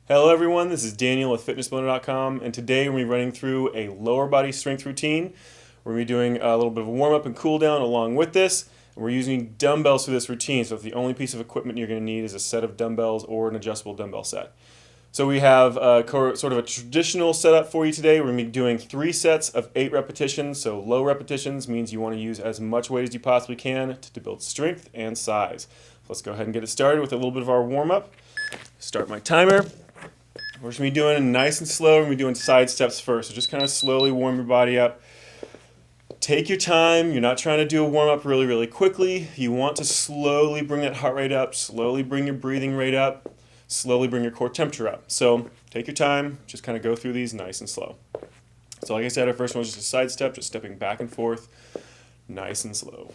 Hello everyone, this is Daniel with fitnessblender.com, and today we're going to be running through a lower body strength routine. We're going to be doing a little bit of a warm up and cool down along with this. We're using dumbbells for this routine, so if the only piece of equipment you're going to need is a set of dumbbells or an adjustable dumbbell set. So we have sort of a traditional setup for you today. We're going to be doing 3 sets of 8 repetitions. So low repetitions means you want to use as much weight as you possibly can to build strength and size. Let's go ahead and get it started with a little bit of our warm up. Start my timer. We're just going to be doing it nice and slow. We're going to be doing side steps first. So just kind of slowly warm your body up. Take your time. You're not trying to do a warm up really quickly. You want to slowly bring that heart rate up, slowly bring your breathing rate up, slowly bring your core temperature up. So take your time. Just kind of go through these nice and slow. So like I said, our first one was just a side step, just stepping back and forth, nice and slow.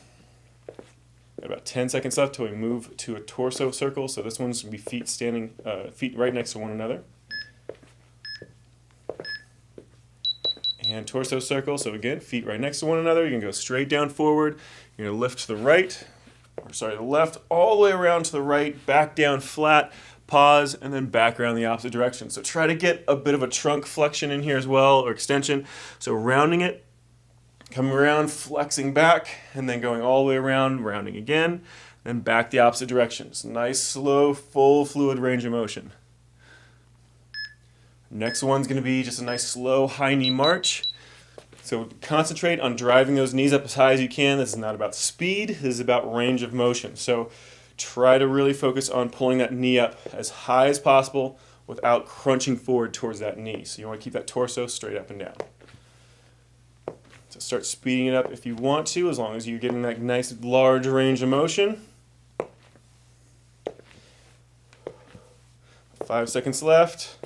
Got about 10 seconds left till we move to a torso circle. So this one's going to be feet right next to one another. And torso circle, so again, feet right next to one another. You can go straight down forward. You're going to lift to the right, the left, all the way around to the right, back down flat, pause, and then back around the opposite direction. So try to get a bit of a trunk flexion in here as well, or extension. So rounding it, coming around, flexing back, and then going all the way around, rounding again, then back the opposite direction. It's nice, slow, full fluid range of motion. Next one's going to be just a nice slow high knee march. So concentrate on driving those knees up as high as you can. This is not about speed, this is about range of motion. So try to really focus on pulling that knee up as high as possible without crunching forward towards that knee. So you want to keep that torso straight up and down. So start speeding it up if you want to, as long as you're getting that nice large range of motion. 5 seconds left.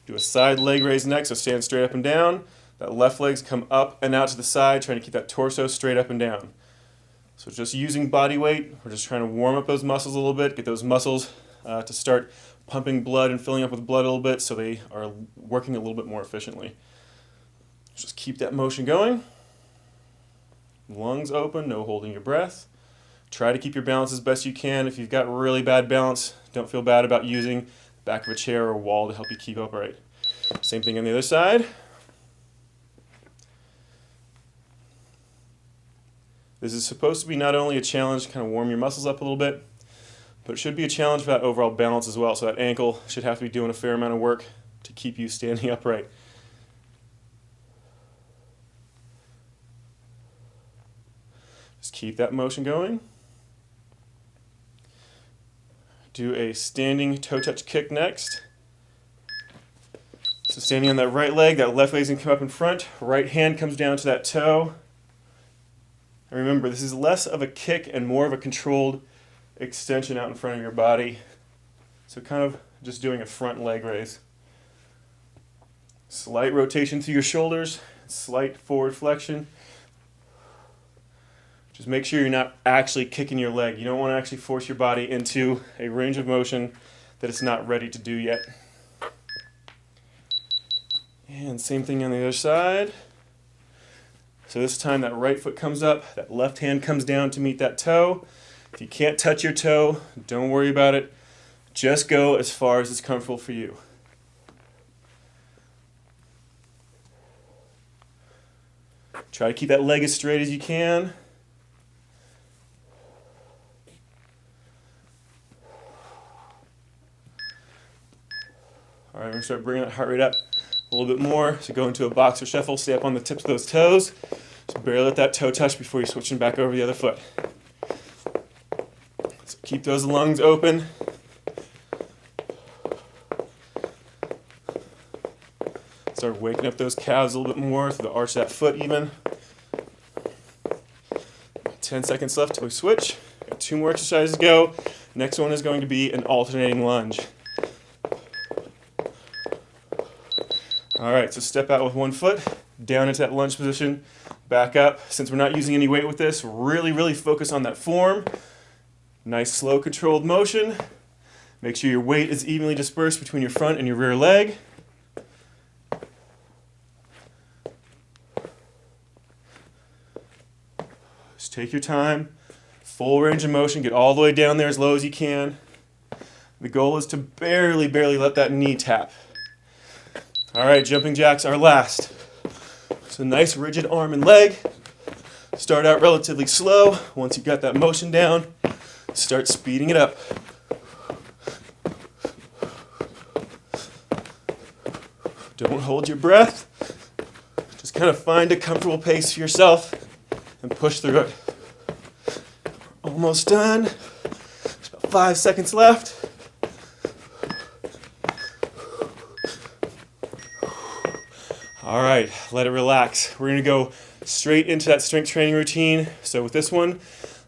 Do a side leg raise next, so stand straight up and down. That left leg's come up and out to the side, trying to keep that torso straight up and down. So just using body weight, we're just trying to warm up those muscles a little bit, get those muscles to start pumping blood and filling up with blood a little bit so they are working a little bit more efficiently. Just keep that motion going. Lungs open, no holding your breath. Try to keep your balance as best you can. If you've got really bad balance, don't feel bad about using back of a chair or a wall to help you keep upright. Same thing on the other side. This is supposed to be not only a challenge to kind of warm your muscles up a little bit, but it should be a challenge for that overall balance as well. So that ankle should have to be doing a fair amount of work to keep you standing upright. Just keep that motion going. Do a standing toe touch kick next. So standing on that right leg, that left leg's going to come up in front, right hand comes down to that toe. And remember, this is less of a kick and more of a controlled extension out in front of your body. So kind of just doing a front leg raise. Slight rotation through your shoulders, slight forward flexion. Just make sure you're not actually kicking your leg. You don't want to actually force your body into a range of motion that it's not ready to do yet. And same thing on the other side. So this time that right foot comes up, that left hand comes down to meet that toe. If you can't touch your toe, don't worry about it. Just go as far as it's comfortable for you. Try to keep that leg as straight as you can. All right, we're going to start bringing that heart rate up a little bit more. So go into a boxer shuffle, stay up on the tips of those toes. Just barely let that toe touch before you're switching back over the other foot. So keep those lungs open. Start waking up those calves a little bit more through the arch of that foot even. 10 seconds left till we switch. Got 2 more exercises to go. Next one is going to be an alternating lunge. All right, so step out with one foot, down into that lunge position, back up. Since we're not using any weight with this, really focus on that form. Nice, slow, controlled motion. Make sure your weight is evenly dispersed between your front and your rear leg. Just take your time, full range of motion, get all the way down there as low as you can. The goal is to barely let that knee tap. All right, jumping jacks are last. So nice rigid arm and leg. Start out relatively slow. Once you've got that motion down, start speeding it up. Don't hold your breath. Just kind of find a comfortable pace for yourself and push through it. Almost done. There's about 5 seconds left. All right, let it relax. We're gonna go straight into that strength training routine. So with this one,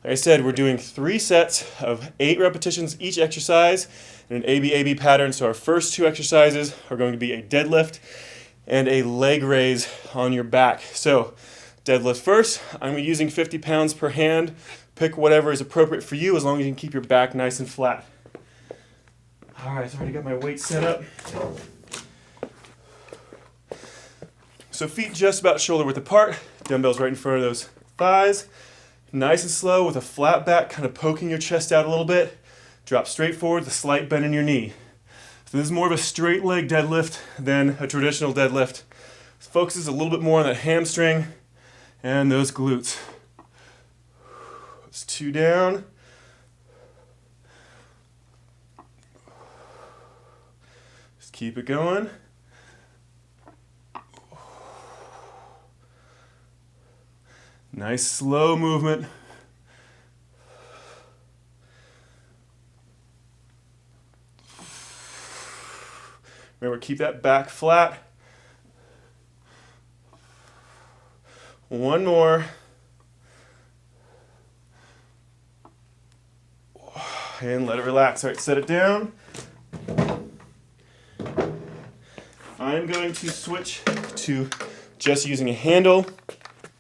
like I said, we're doing 3 sets of 8 repetitions each exercise in an AB-AB pattern. So our first 2 exercises are going to be a deadlift and a leg raise on your back. So deadlift first. I'm using 50 pounds per hand. Pick whatever is appropriate for you as long as you can keep your back nice and flat. All right, so I already got my weight set up. So feet just about shoulder width apart, dumbbells right in front of those thighs. Nice and slow with a flat back, kind of poking your chest out a little bit. Drop straight forward with a slight bend in your knee. So this is more of a straight leg deadlift than a traditional deadlift. This focuses a little bit more on that hamstring and those glutes. That's 2 down. Just keep it going. Nice slow movement. Remember, keep that back flat. 1 more. And let it relax. All right, set it down. I'm going to switch to just using a handle.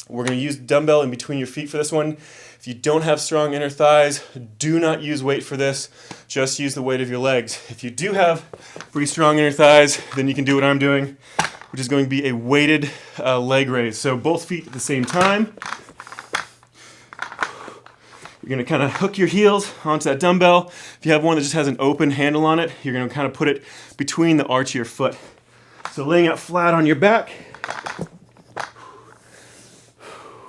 We're going to use dumbbell in between your feet for this one. If you don't have strong inner thighs, do not use weight for this. Just use the weight of your legs. If you do have pretty strong inner thighs, then you can do what I'm doing, which is going to be a weighted leg raise. So both feet at the same time. You're going to kind of hook your heels onto that dumbbell. If you have one that just has an open handle on it, you're going to kind of put it between the arch of your foot. So laying out flat on your back.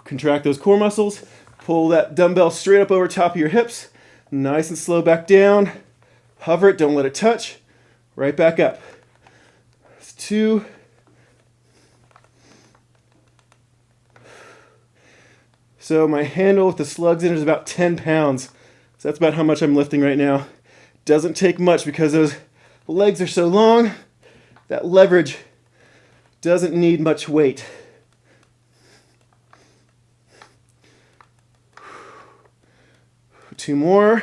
Contract those core muscles. Pull that dumbbell straight up over top of your hips. Nice and slow back down. Hover it, don't let it touch. Right back up. That's 2. So my handle with the slugs in it is about 10 pounds. So that's about how much I'm lifting right now. Doesn't take much because those legs are so long. That leverage doesn't need much weight. Two more.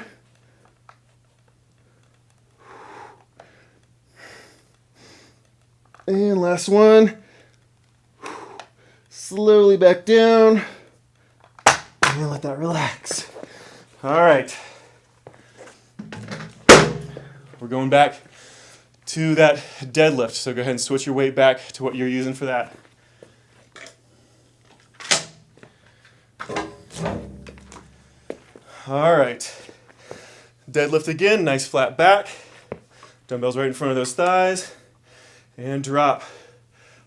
And last one. Slowly back down. And let that relax. All right. We're going back to that deadlift. So go ahead and switch your weight back to what you're using for that. All right, deadlift again, nice flat back, dumbbells right in front of those thighs, and drop,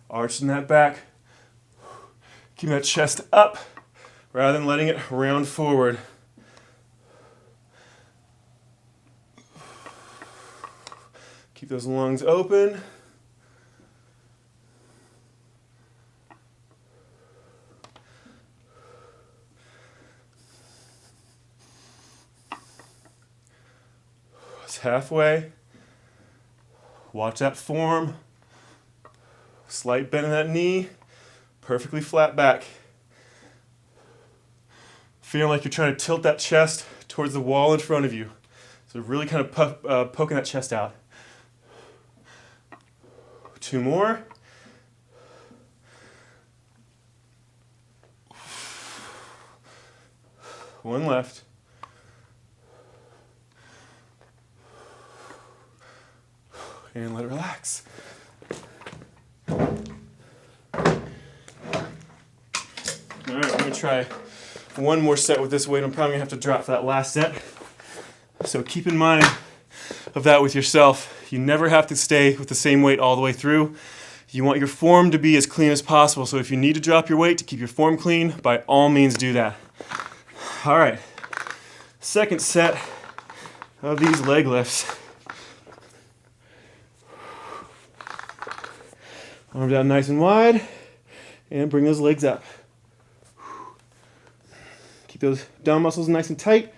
arching that back, keep that chest up rather than letting it round forward. Keep those lungs open. Halfway. Watch that form. Slight bend in that knee. Perfectly flat back. Feeling like you're trying to tilt that chest towards the wall in front of you. So really kind of poking that chest out. 2 more. One left. And let it relax. All right, I'm gonna try one more set with this weight. I'm probably gonna have to drop for that last set. So keep in mind, of that with yourself. You never have to stay with the same weight all the way through. You want your form to be as clean as possible. So if you need to drop your weight to keep your form clean, by all means do that. All right, second set of these leg lifts. Arms out nice and wide, and bring those legs up. Keep those down muscles nice and tight.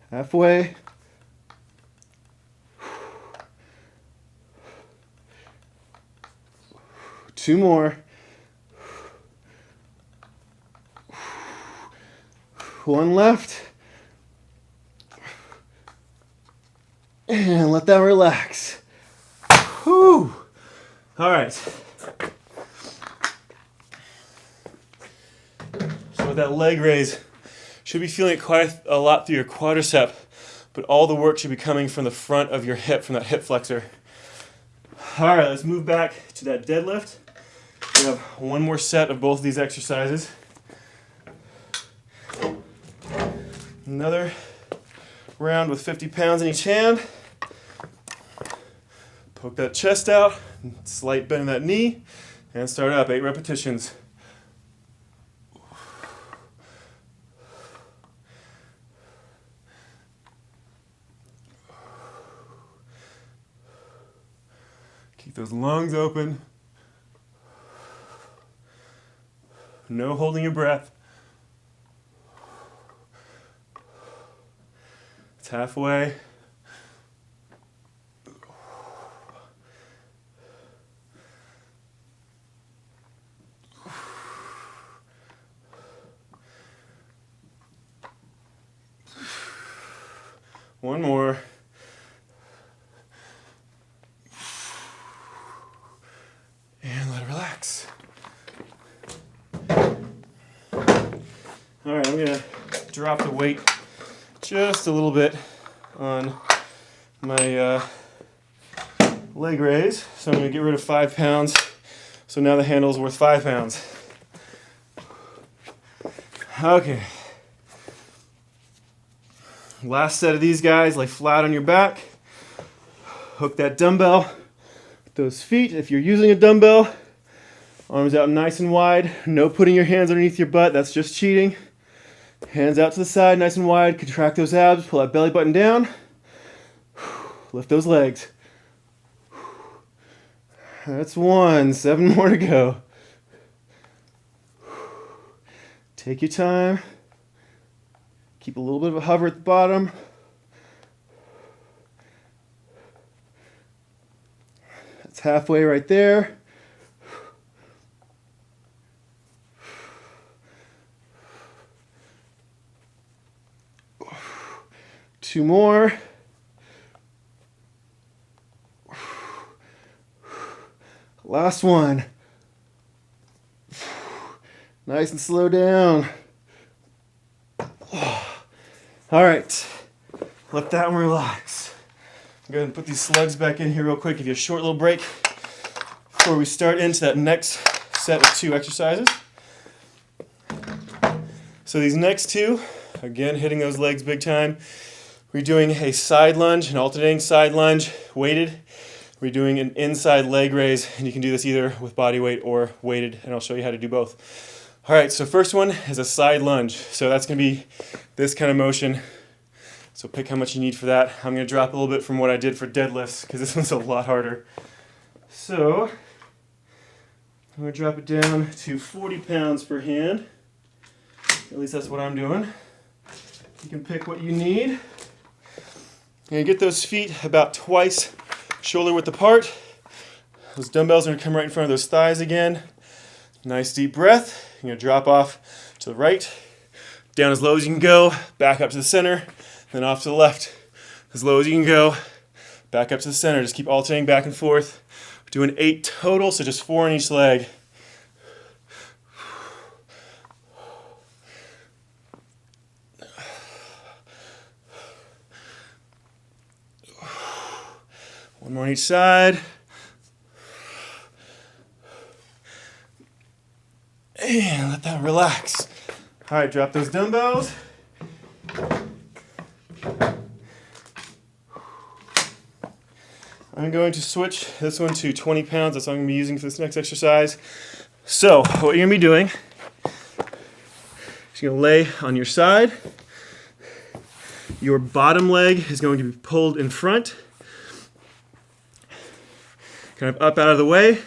Halfway. Two more. One left. And let that relax. Whew. All right. So with that leg raise, should be feeling it quite a lot through your quadricep, but all the work should be coming from the front of your hip, from that hip flexor. All right, let's move back to that deadlift. We have one more set of both of these exercises. Another round with 50 pounds in each hand. Poke that chest out, slight bend in that knee, and start up, 8 repetitions. Keep those lungs open. No holding your breath. It's halfway. One more. And let it relax. All right, I'm gonna drop the weight just a little bit on my leg raise. So I'm gonna get rid of 5 pounds. So now the handle is worth 5 pounds. Okay. Last set of these guys, lay flat on your back. Hook that dumbbell with those feet. If you're using a dumbbell, arms out nice and wide. No putting your hands underneath your butt, that's just cheating. Hands out to the side, nice and wide. Contract those abs, pull that belly button down. Lift those legs. That's 1, 7 more to go. Take your time. Keep a little bit of a hover at the bottom. That's halfway right there. Two more. Last one. Nice and slow down. All right, let that one relax. I'm going to put these slugs back in here real quick, give you a short little break before we start into that next set of 2 exercises. So these next 2, again, hitting those legs big time. We're doing a side lunge, an alternating side lunge, weighted. We're doing an inside leg raise, and you can do this either with body weight or weighted, and I'll show you how to do both. All right, so first one is a side lunge. So that's going to be this kind of motion. So pick how much you need for that. I'm going to drop a little bit from what I did for deadlifts because this one's a lot harder. So I'm going to drop it down to 40 pounds per hand. At least that's what I'm doing. You can pick what you need. And get those feet about twice shoulder width apart. Those dumbbells are going to come right in front of those thighs again. Nice deep breath. You're going to drop off to the right, down as low as you can go, back up to the center, then off to the left. As low as you can go, back up to the center. Just keep alternating back and forth. We're doing 8 total, so just 4 on each leg. One more on each side. And let that relax. All right, drop those dumbbells. I'm going to switch this one to 20 pounds. That's what I'm going to be using for this next exercise. So, what you're going to be doing is you're going to lay on your side. Your bottom leg is going to be pulled in front, kind of up out of the way.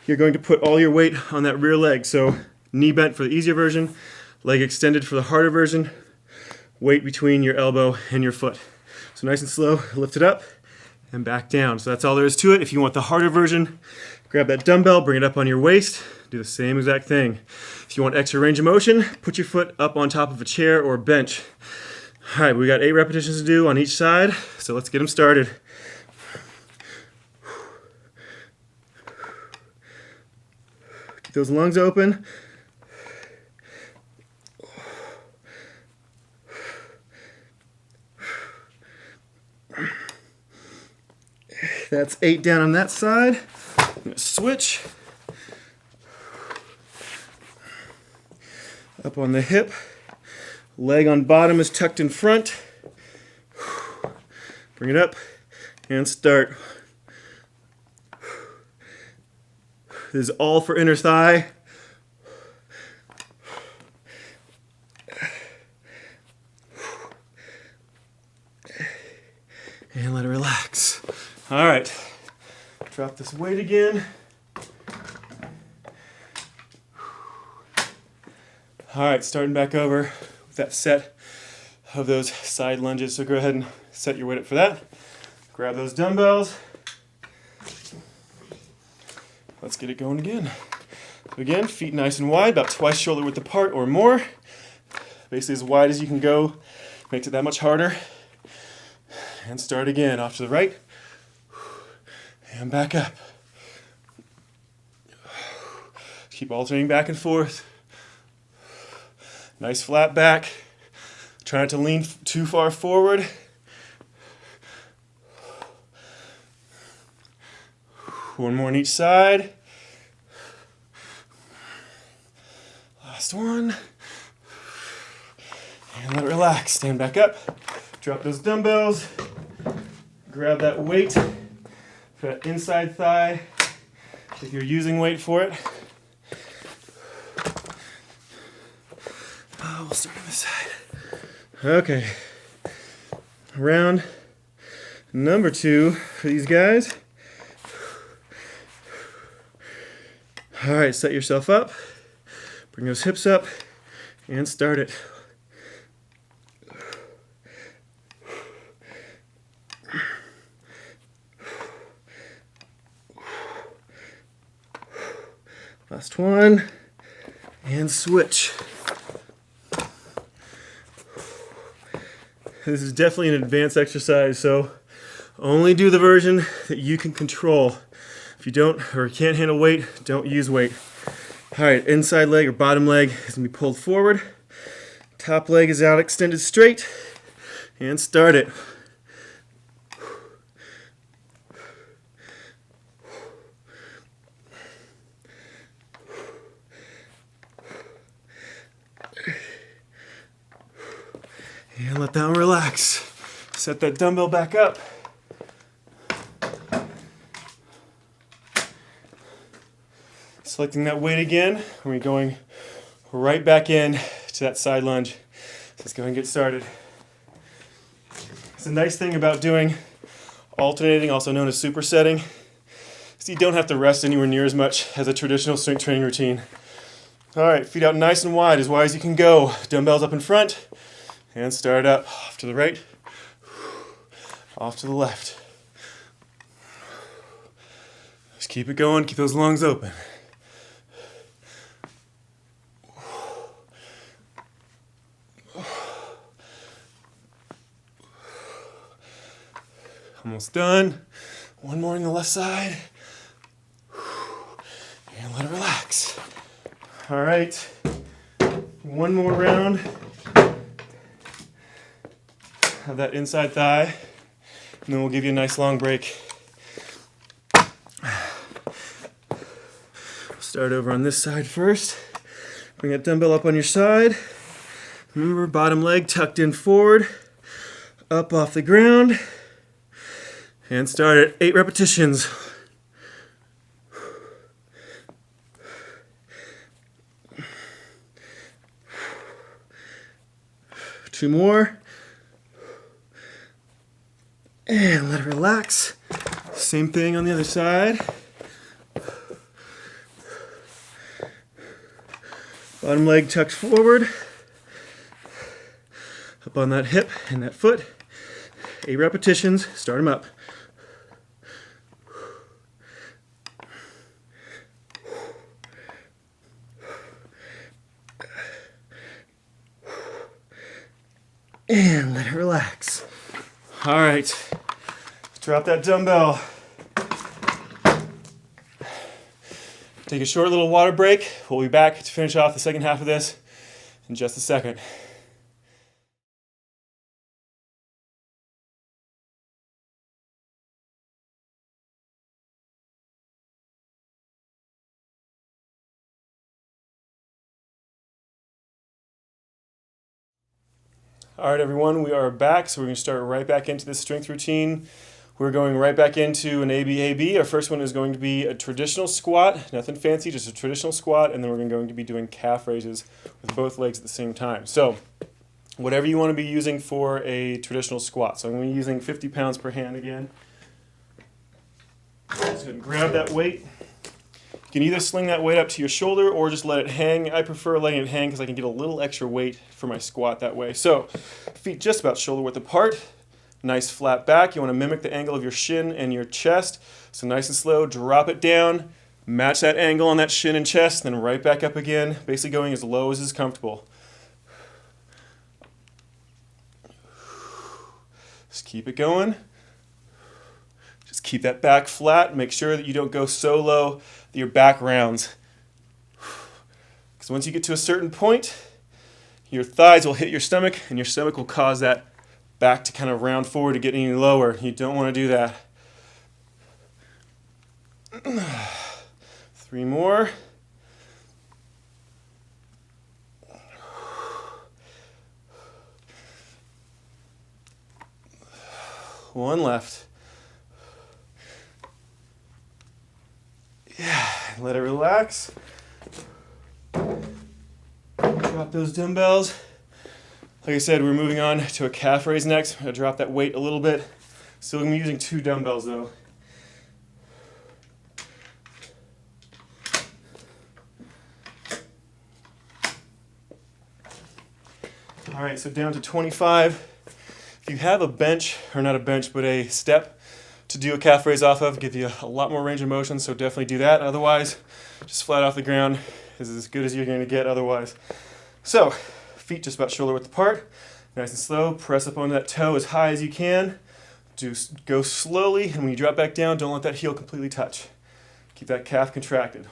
You're going to put all your weight on that rear leg. So, knee bent for the easier version, leg extended for the harder version, weight between your elbow and your foot. So, nice and slow, lift it up and back down. So that's all there is to it. If you want the harder version, grab that dumbbell, bring it up on your waist, do the same exact thing. If you want extra range of motion, put your foot up on top of a chair or a bench. All right, we got 8 repetitions to do on each side, so let's get them started. Keep those lungs open. That's 8 down on that side. I'm going to switch. Up on the hip. Leg on bottom is tucked in front. Bring it up and start. This is all for inner thigh. And let it relax. All right, drop this weight again. All right, starting back over with that set of those side lunges. So go ahead and set your weight up for that. Grab those dumbbells. Let's get it going again. So again, feet nice and wide, about twice shoulder width apart or more. Basically as wide as you can go, makes it that much harder. And start again, off to the right. And back up. Keep alternating back and forth. Nice flat back. Try not to lean too far forward. One more on each side. Last one. And let it relax. Stand back up. Drop those dumbbells. Grab that weight for that inside thigh, if you're using weight for it. We'll start on this side. Okay. Round number 2 for these guys. All right, set yourself up. Bring those hips up and start it. Last one, and switch. This is definitely an advanced exercise, so only do the version that you can control. If you don't or can't handle weight, don't use weight. All right, inside leg or bottom leg is gonna be pulled forward. Top leg is out, extended straight, and start it. And let that one relax. Set that dumbbell back up. Selecting that weight again. We're going right back in to that side lunge. So let's go ahead and get started. It's a nice thing about doing alternating, also known as supersetting, is you don't have to rest anywhere near as much as a traditional strength training routine. All right, feet out nice and wide as you can go. Dumbbells up in front. And start up, off to the right, off to the left. Just keep it going, keep those lungs open. Almost done. One more on the left side. And let it relax. All right, one more round of that inside thigh, and then we'll give you a nice long break Start over on this side first. Bring that dumbbell up on your side. Remember, bottom leg tucked in forward, up off the ground, and start at 8 repetitions. Two more. And let it relax. Same thing on the other side. Bottom leg tucked forward. Up on that hip and that foot. 8 repetitions. Start them up. And let it relax. All right. Drop that dumbbell. Take a short little water break. We'll be back to finish off the second half of this in just a second. All right, everyone, we are back. So we're going to start right back into this strength routine. We're going right back into an ABAB. Our first one is going to be a traditional squat, nothing fancy, just a traditional squat, and then we're going to be doing calf raises with both legs at the same time. So whatever you want to be using for a traditional squat. So I'm going to be using 50 pounds per hand again. Just go ahead and grab that weight. You can either sling that weight up to your shoulder or just let it hang. I prefer letting it hang because I can get a little extra weight for my squat that way. So feet just about shoulder width apart. Nice flat back. You want to mimic the angle of your shin and your chest. So nice and slow, drop it down, match that angle on that shin and chest, then right back up again, basically going as low as is comfortable. Just keep it going. Just keep that back flat. Make sure that you don't go so low that your back rounds. Because once you get to a certain point, your thighs will hit your stomach, and your stomach will cause that back to kind of round forward to get any lower. You don't want to do that. 3 more. One left. Yeah, let it relax. Drop those dumbbells. Like I said, we're moving on to a calf raise next. I'm going to drop that weight a little bit. Still going to be using 2 dumbbells though. All right, so down to 25. If you have a bench, or not a bench, but a step to do a calf raise off of, give you a lot more range of motion, so definitely do that. Otherwise, just flat off the ground is as good as you're going to get otherwise. So, feet just about shoulder width apart, nice and slow. Press up on that toe as high as you can. Go slowly, and when you drop back down, don't let that heel completely touch. Keep that calf contracted.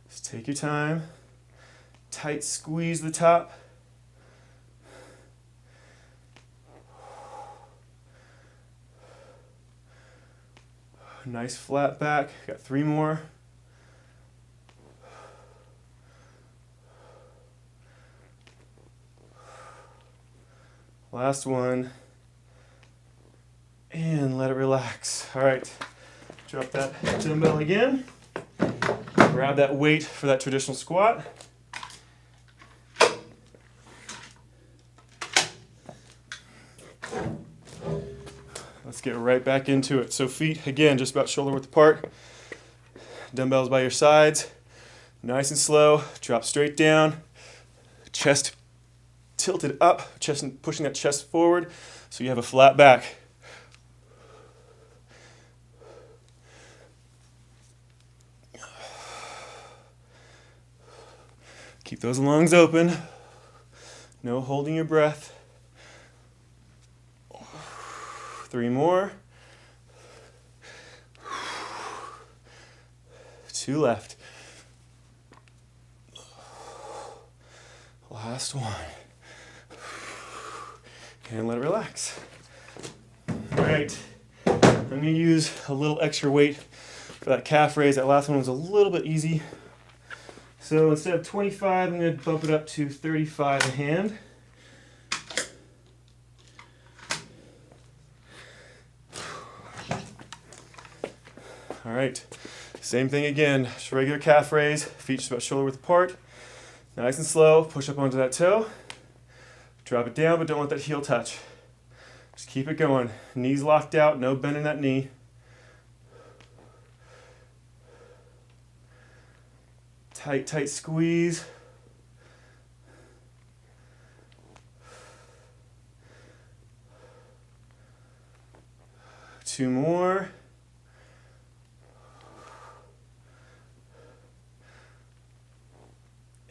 Just take your time. Tight squeeze the top. Nice flat back. Got 3 more. Last one. And let it relax. All right. Drop that dumbbell again. Grab that weight for that traditional squat. Let's get right back into it. So feet, again, just about shoulder width apart. Dumbbells by your sides. Nice and slow. Drop straight down. Chest tilted up. Chest pushing that chest forward so you have a flat back. Keep those lungs open. No holding your breath. 3 more. 2 left. Last one. And let it relax. All right. I'm going to use a little extra weight for that calf raise. That last one was a little bit easy. So instead of 25, I'm going to bump it up to 35 a hand. All right, same thing again. Just regular calf raise, feet just about shoulder width apart. Nice and slow, push up onto that toe. Drop it down, but don't let that heel touch. Just keep it going. Knees locked out, no bend in that knee. Tight, tight squeeze. Two more.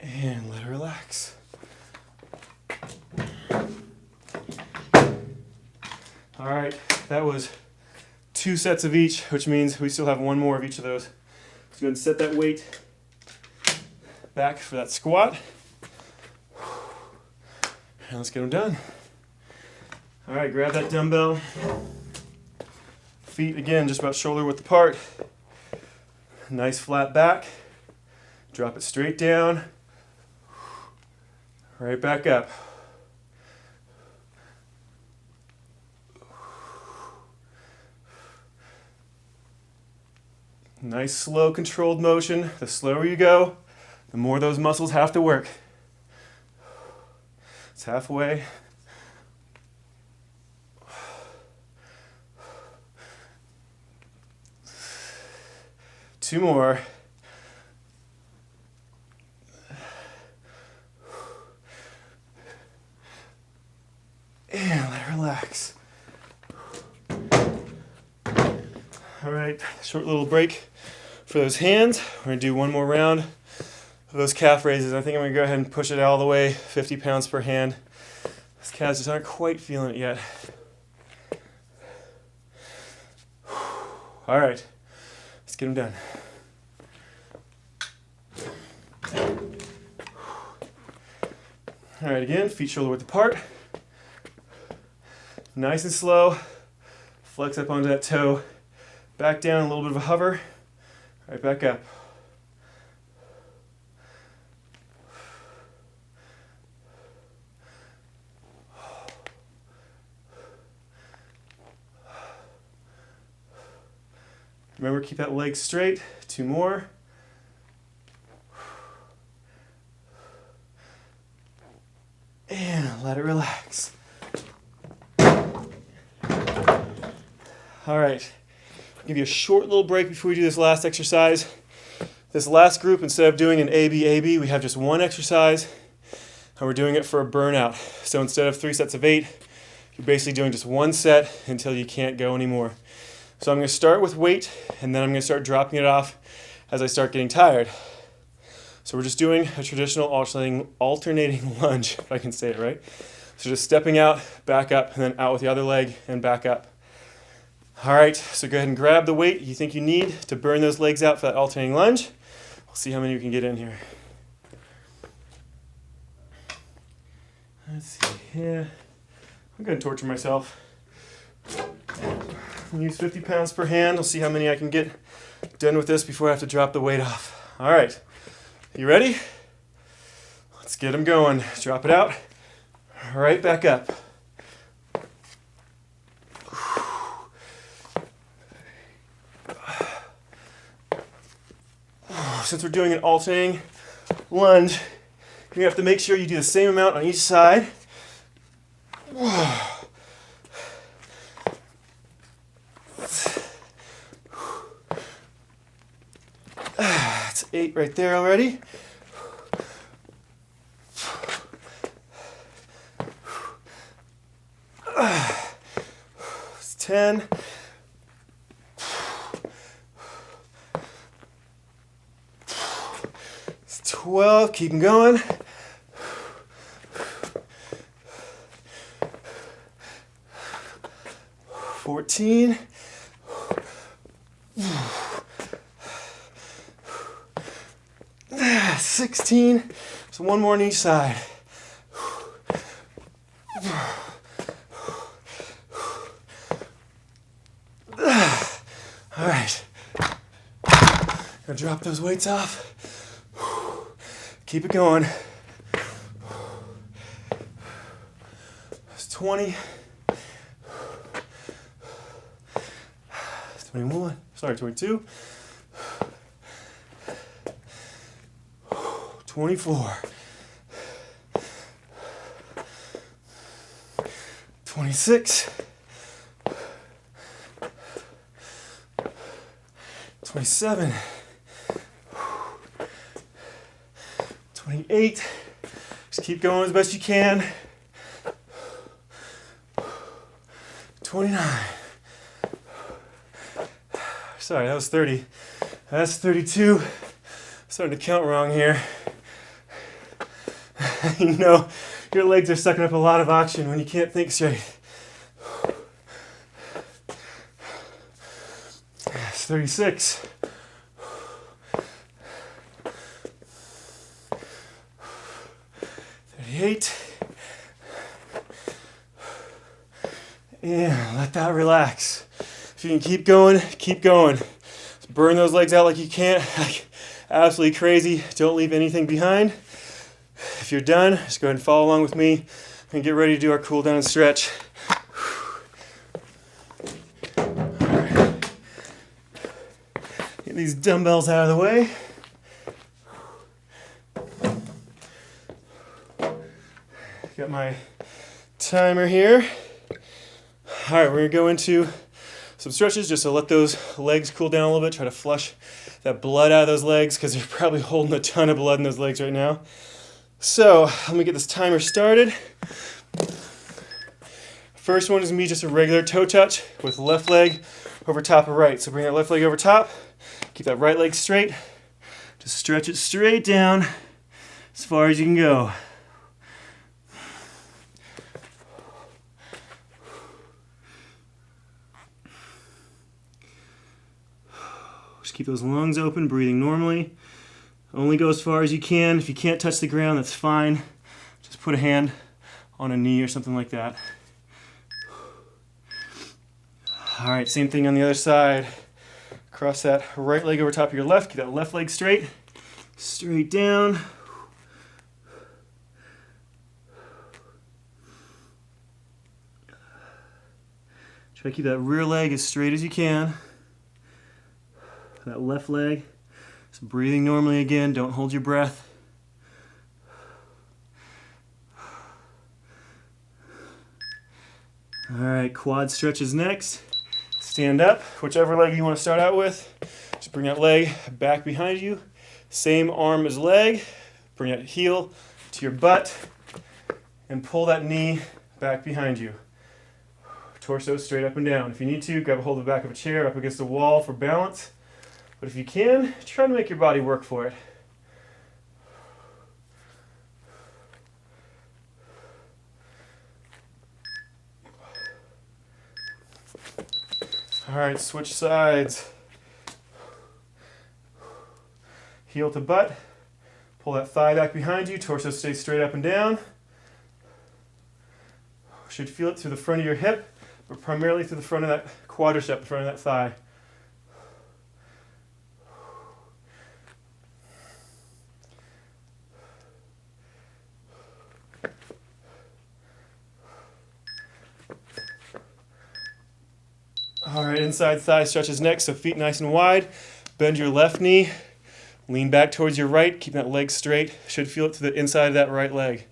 And let it relax. All right, that was 2 sets of each, which means we still have 1 more of each of those. Let's go ahead and set that weight back for that squat. And let's get them done. All right, grab that dumbbell. Feet, again, just about shoulder width apart. Nice flat back. Drop it straight down. Right back up. Nice, slow, controlled motion. The slower you go, the more those muscles have to work. It's halfway. Two more. And let it relax. All right, short little break for those hands. We're gonna do 1 more round of those calf raises. I think I'm gonna go ahead and push it all the way, 50 pounds per hand. These calves just aren't quite feeling it yet. All right, let's get them done. All right, again, feet shoulder width apart. Nice and slow. Flex up onto that toe. Back down, a little bit of a hover. Right back up. Remember, keep that leg straight. 2 more. And let it relax. All right, I'll give you a short little break before we do this last exercise. This last group, instead of doing an AB, we have just 1 exercise, and we're doing it for a burnout. So instead of 3 sets of 8, you're basically doing just 1 set until you can't go anymore. So I'm going to start with weight, and then I'm going to start dropping it off as I start getting tired. So we're just doing a traditional alternating lunge, if I can say it right. So just stepping out, back up, and then out with the other leg, and back up. All right, so go ahead and grab the weight you think you need to burn those legs out for that alternating lunge. We'll see how many we can get in here. Let's see here. I'm going to torture myself. Use 50 pounds per hand. We'll see how many I can get done with this before I have to drop the weight off. All right, you ready? Let's get them going. Drop it out. Right back up. Since we're doing an alternating lunge, you're going to have to make sure you do the same amount on each side. That's 8 right there already. It's 10. 12, keep them going. 14. 16. So 1 more on each side. 17. Now drop those weights off. Keep it going. That's 20. 21. Sorry, 22. 24. 26. 27. 28. Just keep going as best you can. 29. Sorry, that was 30. That's 32. Starting to count wrong here. You know, your legs are sucking up a lot of oxygen when you can't think straight. That's 36. 38. And let that relax. If you can keep going, keep going. Just burn those legs out like you can. Like absolutely crazy. Don't leave anything behind. If you're done, just go ahead and follow along with me and get ready to do our cool down and stretch. Get these dumbbells out of the way. Got my timer here. All right, we're gonna go into some stretches just to let those legs cool down a little bit. Try to flush that blood out of those legs because you're probably holding a ton of blood in those legs right now. So let me get this timer started. First one is gonna be just a regular toe touch with left leg over top of right. So bring that left leg over top, keep that right leg straight. Just stretch it straight down as far as you can go. Just keep those lungs open, breathing normally. Only go as far as you can. If you can't touch the ground, that's fine. Just put a hand on a knee or something like that. All right, same thing on the other side. Cross that right leg over top of your left. Keep that left leg straight. Straight down. Try to keep that rear leg as straight as you can. That left leg. So breathing normally again, don't hold your breath. All right, quad stretches next. Stand up, whichever leg you want to start out with. Just bring that leg back behind you. Same arm as leg. Bring that heel to your butt and pull that knee back behind you. Torso straight up and down. If you need to, grab a hold of the back of a chair up against the wall for balance. But if you can, try to make your body work for it. All right, switch sides. Heel to butt. Pull that thigh back behind you. Torso stays straight up and down. Should feel it through the front of your hip, but primarily through the front of that quadricep, the front of that thigh. All right, inside thigh stretches next, so feet nice and wide. Bend your left knee, lean back towards your right, keep that leg straight. Should feel it to the inside of that right leg.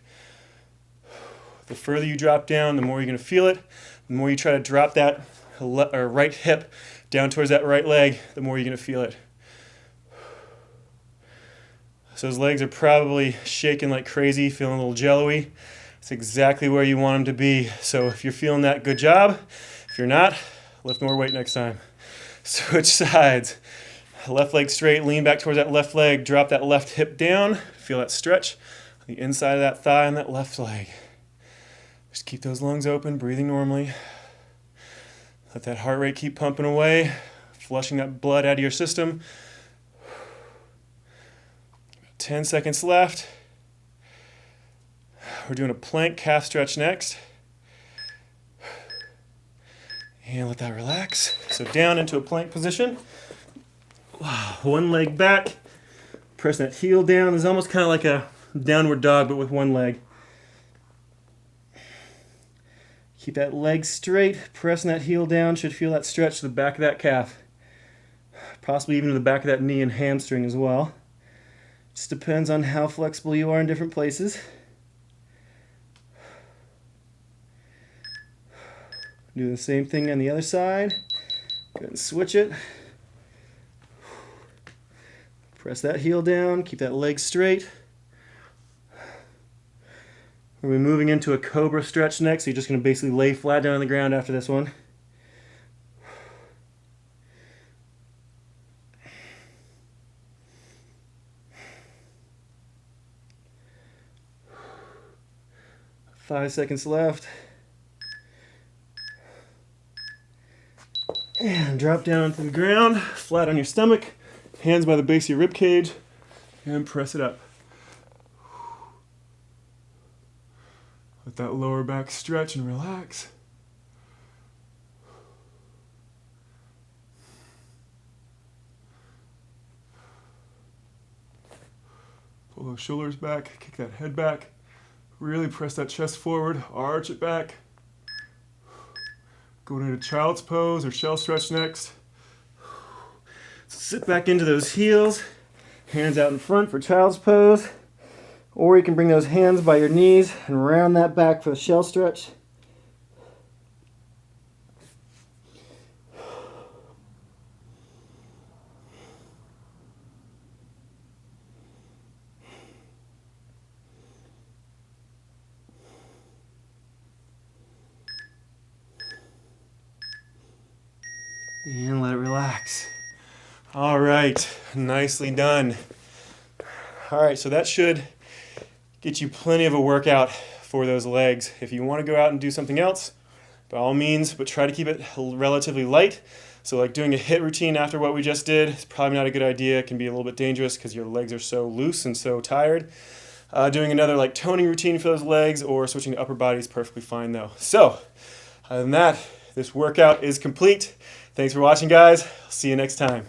The further you drop down, the more you're gonna feel it. The more you try to drop that right hip down towards that right leg, the more you're gonna feel it. So those legs are probably shaking like crazy, feeling a little jello-y. That's exactly where you want them to be. So if you're feeling that, good job. If you're not, lift more weight next time. Switch sides. Left leg straight, lean back towards that left leg, drop that left hip down. Feel that stretch on the inside of that thigh and that left leg. Just keep those lungs open, breathing normally. Let that heart rate keep pumping away, flushing that blood out of your system. 10 seconds left. We're doing a plank calf stretch next. And let that relax. So down into a plank position. One leg back, press that heel down. It's almost kind of like a downward dog, but with one leg. Keep that leg straight, pressing that heel down. Should feel that stretch to the back of that calf. Possibly even to the back of that knee and hamstring as well. Just depends on how flexible you are in different places. Do the same thing on the other side. Go ahead and switch it. Press that heel down, keep that leg straight. We're moving into a Cobra stretch next, so you're just going to basically lay flat down on the ground after this one. Five seconds left. And drop down onto the ground, flat on your stomach, hands by the base of your rib cage, and press it up. Let that lower back stretch and relax. Pull those shoulders back, kick that head back. Really press that chest forward, arch it back. Going into child's pose or shell stretch next. So sit back into those heels, hands out in front for child's pose. Or you can bring those hands by your knees and round that back for the shell stretch. And let it relax. All right, nicely done. All right, so that should get you plenty of a workout for those legs. If you want to go out and do something else, by all means, but try to keep it relatively light. So like doing a HIIT routine after what we just did is probably not a good idea. It can be a little bit dangerous because your legs are so loose and so tired. Doing another like toning routine for those legs or switching to upper body is perfectly fine though. So other than that, this workout is complete. Thanks for watching, guys. I'll see you next time.